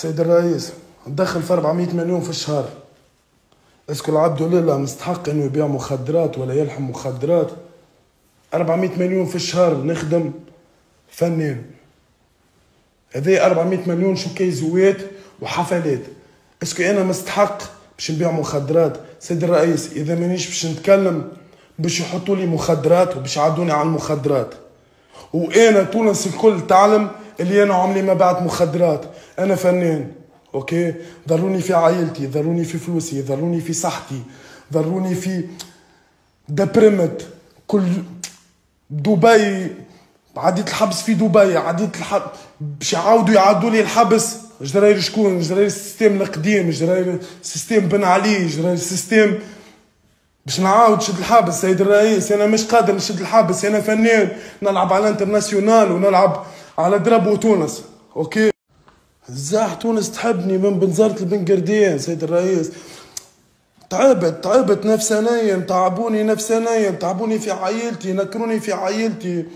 سيد الرئيس ندخل في 400 مليون في الشهر. اسكو العبد لله مستحق انه يبيع مخدرات ولا يلحم مخدرات؟ 400 مليون في الشهر نخدم فنان. هذي 400 مليون شو كيزوات وحفلات. اسكو انا مستحق باش نبيع مخدرات؟ سيد الرئيس اذا مانيش باش نتكلم باش يحطوا لي مخدرات وباش يعدوني على المخدرات. وانا تونس الكل تعلم اللي انا عمري ما بعت مخدرات. انا فنان اوكي، ضروني في عائلتي، ضروني في فلوسي، ضروني في صحتي، ضروني في دبرمت. كل دبي عديت الحبس في دبي، عديت باش يعاودوا لي الحبس. جراير شكون؟ جراير السيستم القديم، جراير السيستم بن علي، جراير السيستم باش نعاود نشد الحبس. سيد الرئيس انا مش قادر نشد الحبس، انا فنان نلعب على انترناسيونال ونلعب على درب تونس اوكي. الزاح تونس تحبني من بنزرت لبن قردين. سيد الرئيس تعبت نفسانيا، تعبوني نفسانيا، تعبوني في عائلتي، نكروني في عائلتي،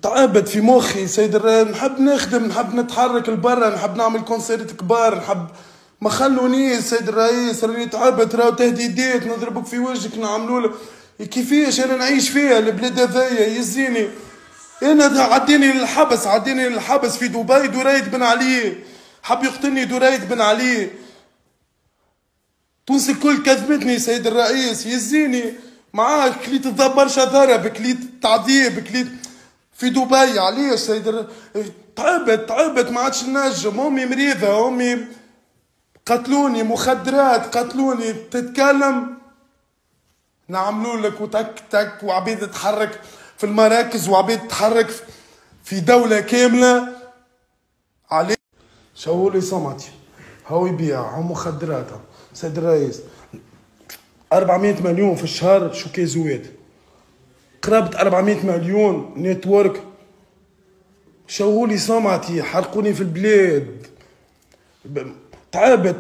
تعبت في مخي. سيد الرئيس نحب نخدم، نحب نتحرك لبرا، نحب نعمل كونسيرت كبار، نحب ما خلونيش. سيد الرئيس راني تعبت، راهو تهديدات نضربك في وجهك نعملوا كيفاش انا نعيش فيها البلاد هذيا يزيني. انا عديني للحبس في دبي. دريد بن علي حب يقتلني، دريد بن علي. تونس الكل كذبتني. سيد الرئيس يزيني معاه كليت برشا ضرب، كليت تعذيب، كليت في دبي. علاش سيد الرئيس؟ تعبت ما عادش نجم. امي مريضه، امي قتلوني، مخدرات قتلوني. تتكلم نعملوا لك وتك تك، وعبيد تتحرك في المراكز، وعبيد تتحرك في دولة كاملة. عليه شاولي سمعتي هو يبيع هو مخدرات. سيد الرئيس 400 مليون في الشهر شو كيزوات؟ قرابة 400 مليون نتورك. شاولي سمعتي حرقوني في البلاد.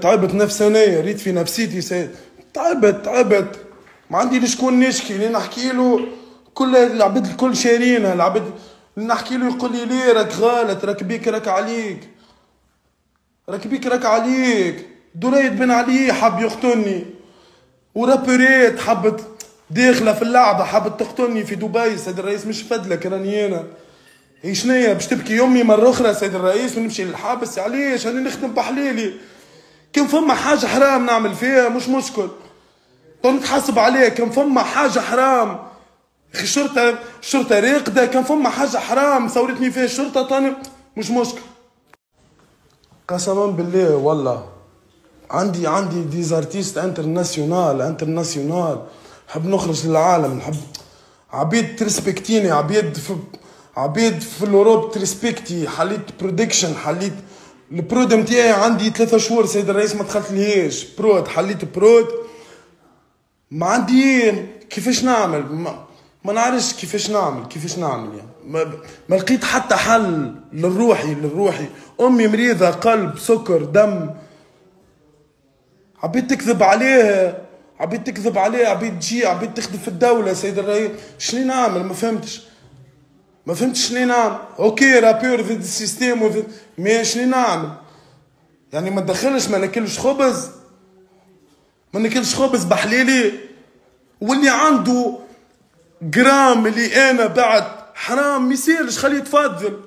تعبت نفسانية، ريت في نفسيتي. سيد تعبت ما عندي لشكون نشكي. اللي نحكي له كل العباد الكل شارينا، العباد اللي نحكي له يقول لي ليه راك غلط، راك بيك راك عليك. دريد بن علي حب يقتلني، ورابريت حبت داخله في اللعبه حبت تقتلني في دبي. سيد الرئيس مش فدلك راني انا. هي شنيا باش تبكي يمي مره اخرى؟ سيد الرئيس ونمشي للحبس؟ علاش؟ انا نخدم بحليلي. كان فما حاجه حرام نعمل فيها مش مشكل، نتحاسب عليه. كان فما حاجه حرام الشرطه راقده، كان فما حاجه حرام صورتني فيها الشرطه تاني مش مشكل. قسما بالله والله عندي ديزارتيست انترناسيونال. نحب نخرج للعالم، نحب عبيد ترسبكتيني، عبيد في الاوروب ترسبكتي. حليت برودكشن، حليت البرود نتاعي عندي 3 شهور. سيد الرئيس ما دخلت ليش برود، حليت برود ما عندي كيفاش نعمل. ما نعرفش كيفاش نعمل يعني. ما لقيت حتى حل للروحي. امي مريضه، قلب، سكر، دم. عبيد تكذب عليها، عبيد تجي، عبيد تخدم في الدوله. سيد الرئيس شنو نعمل؟ ما فهمتش شنو نعمل. اوكي رابور ضد السيستم مي شنو نعمل يعني؟ ما ندخلش، ما ناكلش خبز بحليلي. واللي عنده جرام اللي انا بعد حرام ميسيرش خليه يتفضل.